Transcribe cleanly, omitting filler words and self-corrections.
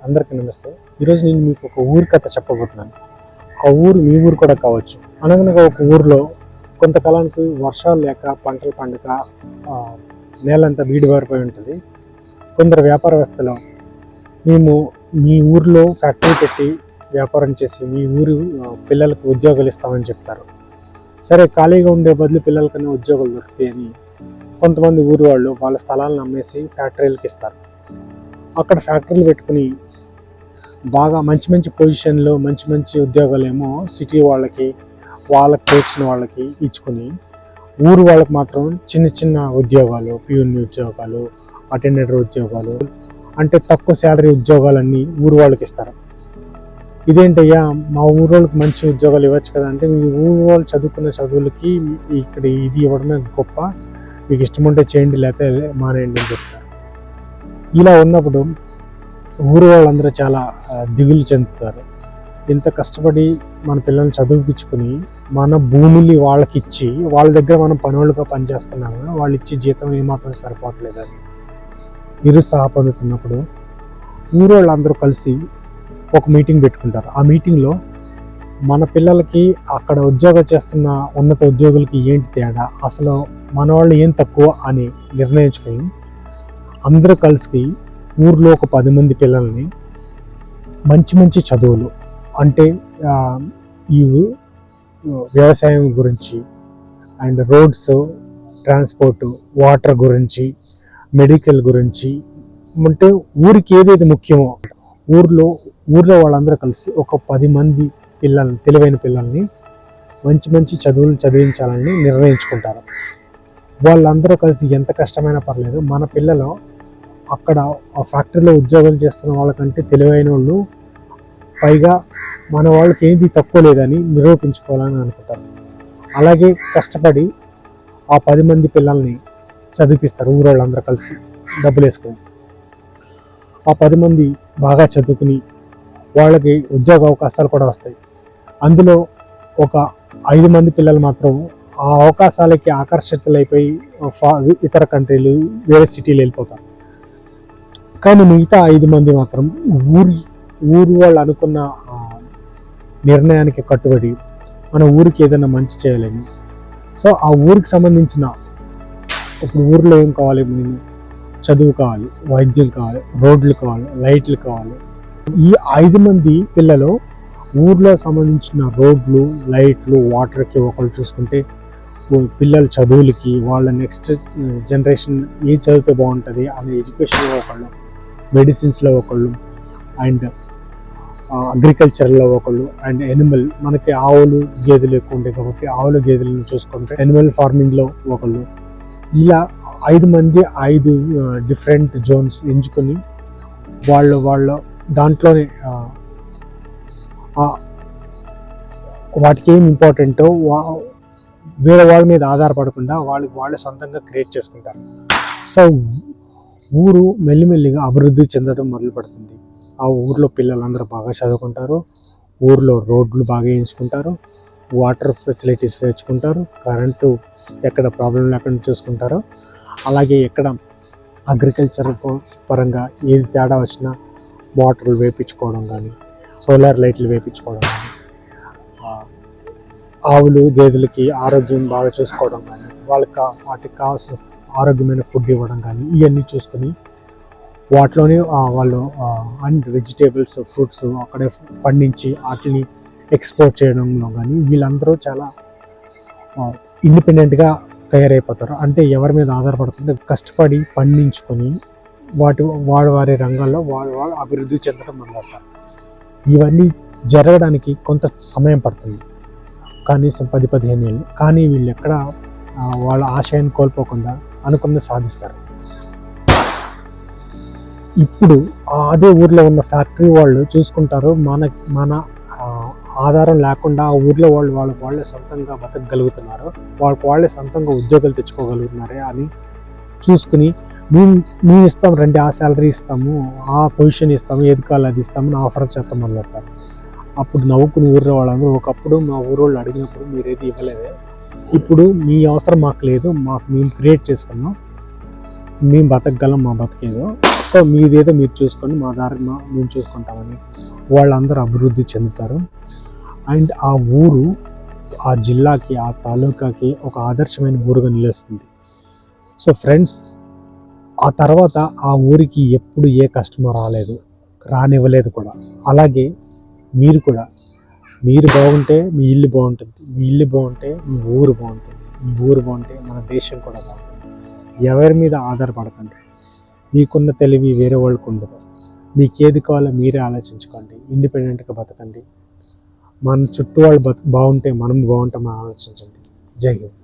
అందరికీ నమస్తే. ఈరోజు నేను మీకు ఒక ఊరి కథ చెప్పబోతున్నాను. ఆ ఊరు మీ ఊరు కూడా కావచ్చు. అనగనగా ఒక ఊరిలో కొంతకాలానికి వర్షాలు లేక పంటలు పండక నేలంతా బీడుబారిపోయి ఉంటుంది. కొందరు వ్యాపారవేత్తలు మేము మీ ఊరిలో ఫ్యాక్టరీ పెట్టి వ్యాపారం చేసి మీ ఊరి పిల్లలకు ఉద్యోగాలు ఇస్తామని చెప్తారు. సరే, ఖాళీగా ఉండే బదులు పిల్లలకన్నా ఉద్యోగాలు దొరుకుతాయని కొంతమంది ఊరి వాళ్ళు వాళ్ళ స్థలాలను అమ్మేసి ఫ్యాక్టరీలకు ఇస్తారు. అక్కడ ఫ్యాక్టరీలు పెట్టుకుని బాగా మంచి మంచి పొజిషన్లో మంచి మంచి ఉద్యోగాలేమో సిటీ వాళ్ళకి తోచిన వాళ్ళకి ఇచ్చుకొని, ఊరు వాళ్ళకి మాత్రం చిన్న చిన్న ఉద్యోగాలు, ప్యూన్ ఉద్యోగాలు, అటెండర్ ఉద్యోగాలు, అంటే తక్కువ శాలరీ ఉద్యోగాలన్నీ ఊరు వాళ్ళకి ఇస్తారు. ఇదేంటయ్యా, మా ఊరు వాళ్ళకి మంచి ఉద్యోగాలు ఇవ్వచ్చు కదా అంటే, మీ ఊరు వాళ్ళు చదువుకున్న చదువులకి ఇక్కడ ఇది ఇవ్వడమే గొప్ప, మీకు ఇష్టం ఉంటే చేయండి లేకపోతే మానేయండి అని చెప్తారు. ఇలా ఉన్నప్పుడు ఊరు వాళ్ళందరూ చాలా దిగులు చెందుతారు. ఇంత కష్టపడి మన పిల్లల్ని చదువుపించుకుని మన భూమిని వాళ్ళకి ఇచ్చి వాళ్ళ దగ్గర మనం పనులుగా పనిచేస్తున్నాము, వాళ్ళు ఇచ్చే జీతం ఏమాత్రం సరిపోవట్లేదని నిరుత్సాహపడుతున్నప్పుడు ఊరు వాళ్ళందరూ కలిసి ఒక మీటింగ్ పెట్టుకుంటారు. ఆ మీటింగ్లో మన పిల్లలకి అక్కడ ఉద్యోగం చేస్తున్న ఉన్నత ఉద్యోగులకి ఏంటి తేడా, అసలు మన వాళ్ళు ఏం తక్కువ అని నిర్ణయించుకొని అందరూ కలిసి ఊర్లో ఒక 10 మంది పిల్లల్ని మంచి మంచి చదువులు, అంటే ఈ వ్యవసాయం గురించి అండ్ రోడ్స్, ట్రాన్స్పోర్టు, వాటర్ గురించి, మెడికల్ గురించి, అంటే ఊరికి ఏదైతే ముఖ్యమో ఊర్లో వాళ్ళందరూ కలిసి ఒక 10 మంది పిల్లల్ని, తెలివైన పిల్లల్ని మంచి మంచి చదువులు చదివించాలని నిర్ణయించుకుంటారు. వాళ్ళందరూ కలిసి ఎంత కష్టమైనా పర్లేదు, మన పిల్లలు అక్కడ ఆ ఫ్యాక్టరీలో ఉద్యోగం చేస్తున్న వాళ్ళకంటే తెలివైన వాళ్ళు, పైగా మన వాళ్ళకి ఏది తక్కువ లేదని నిరూపించుకోవాలని అనుకుంటారు. అలాగే కష్టపడి ఆ 10 మంది పిల్లల్ని చదివిపిస్తారు ఊరు వాళ్ళందరూ కలిసి డబ్బులు వేసుకొని. ఆ 10 మంది బాగా చదువుకుని వాళ్ళకి ఉద్యోగ అవకాశాలు కూడా వస్తాయి. అందులో ఒక 5 మంది పిల్లలు మాత్రం ఆ అవకాశాలకి ఆకర్షితులైపోయి ఇతర కంట్రీలు, వేరే సిటీలు వెళ్ళిపోతారు. కానీ మిగతా 5 మంది మాత్రం ఊరు వాళ్ళు అనుకున్న నిర్ణయానికి కట్టుబడి మన ఊరికి ఏదైనా మంచి చేయాలని, సో ఆ ఊరికి సంబంధించిన, ఇప్పుడు ఊరిలో ఏం కావాలి, చదువు కావాలి, వైద్యం కావాలి, రోడ్లు కావాలి, లైట్లు కావాలి. ఈ 5 మంది పిల్లలు ఊర్లో సంబంధించిన రోడ్లు, లైట్లు, వాటర్కి ఒకళ్ళు చూసుకుంటే, పిల్లల చదువులకి, వాళ్ళ నెక్స్ట్ జనరేషన్ ఏ చదివితే బాగుంటుంది అనే ఎడ్యుకేషన్లో ఒకళ్ళు, మెడిసిన్స్లో ఒకళ్ళు, అండ్ అగ్రికల్చర్లో ఒకళ్ళు, అండ్ ఎనిమల్, మనకి ఆవులు గేదెలు ఎక్కువ ఉంటాయి కాబట్టి ఆవులు గేదెలను చూసుకుంటే ఎనిమల్ ఫార్మింగ్లో ఒకళ్ళు. ఇలా 5 మంది 5 డిఫరెంట్ జోన్స్ ఎంచుకొని వాళ్ళ దాంట్లోనే వాటికి ఏం ఇంపార్టెంటో వేరే వాళ్ళ మీద ఆధారపడకుండా వాళ్ళే సొంతంగా క్రియేట్ చేసుకుంటారు. సో ఊరు మెల్లిమెల్లిగా అభివృద్ధి చెందడం మొదలు పెడుతుంది. ఆ ఊర్లో పిల్లలందరూ బాగా చదువుకుంటారు, ఊర్లో రోడ్లు బాగా వేయించుకుంటారు, వాటర్ ఫెసిలిటీస్ తెచ్చుకుంటారు, కరెంటు ఎక్కడ ప్రాబ్లం లేకుండా చూసుకుంటారు. అలాగే ఎక్కడ అగ్రికల్చర్ పరంగా ఏది తేడా వచ్చినా మోటార్లు వేయించుకోవడం కానీ, సోలార్ లైట్లు వేయించుకోవడం కానీ, ఆవులు గేదెలకి ఆరోగ్యం బాగా చూసుకోవడం కానీ, వాటికి కావాల్సిన ఆరోగ్యమైన ఫుడ్ ఇవ్వడం కానీ, ఇవన్నీ చూసుకొని వాటిలోనే వాళ్ళు అండ్ వెజిటేబుల్స్, ఫ్రూట్స్ అక్కడే పండించి వాటిని ఎక్స్పోర్ట్ చేయడంలో కానీ వీళ్ళందరూ చాలా ఇండిపెండెంట్గా తయారైపోతారు. అంటే ఎవరి మీద ఆధారపడకుండా కష్టపడి పండించుకొని వారి రంగాల్లో వాళ్ళు అభివృద్ధి చెందడం మొదలవుతారు. ఇవన్నీ జరగడానికి కొంత సమయం పడుతుంది, కనీసం 10-15 ఏళ్ళు. కానీ వీళ్ళు ఎక్కడ వాళ్ళ ఆశయాన్ని కోల్పోకుండా అనుకున్నది సాధిస్తారు. ఇప్పుడు అదే ఊర్లో ఉన్న ఫ్యాక్టరీ వాళ్ళు చూసుకుంటారు, మన ఆధారం లేకుండా ఆ ఊర్లో వాళ్ళే సొంతంగా బతకగలుగుతున్నారు, వాళ్ళే సొంతంగా ఉద్యోగాలు తెచ్చుకోగలుగుతున్నారే అని చూసుకుని, మేము ఇస్తాం రండి, ఆ శాలరీ ఇస్తాము, ఆ పొజిషన్ ఇస్తాము, ఏది కావాలి అది ఇస్తామని ఆఫర్ చేస్తాం మొదలెడతారు. అప్పుడు నవ్వుకుని ఊర్లో వాళ్ళందరూ, ఒకప్పుడు మా ఊరోళ్ళు అడిగినప్పుడు మీరు ఏది ఇవ్వలేదే, ఇప్పుడు మీ అవసరం మాకు లేదు, మేము క్రియేట్ చేసుకున్నాం, మేము బతకగలం, మా బతికేదో సో మీదేదో మీరు చూసుకొని మా దారి మేము చూసుకుంటామని వాళ్ళందరూ అభివృద్ధి చెందుతారు. అండ్ ఆ ఊరు ఆ జిల్లాకి ఆ తాలూకాకి ఒక ఆదర్శమైన ఊరుగా నిలుస్తుంది. సో ఫ్రెండ్స్, ఆ తర్వాత ఆ ఊరికి ఎప్పుడు ఏ కస్టమర్ రానివ్వలేదు కూడా. అలాగే మీరు కూడా, మీరు బాగుంటే మీ ఇల్లు బాగుంటుంది, మీ ఇల్లు బాగుంటే మీ ఊరు బాగుంటుంది, మీ ఊరు బాగుంటే మన దేశం కూడా బాగుంటుంది. ఎవరి మీద ఆధారపడకండి. మీకున్న తెలివి వేరే వాళ్ళకు ఉండదు. మీకు ఏది కావాలో మీరే ఆలోచించుకోండి. ఇండిపెండెంట్గా బతకండి. మన చుట్టూ వాళ్ళు బాగుంటే మనం బాగుంటామని ఆలోచించండి. జై హింద్.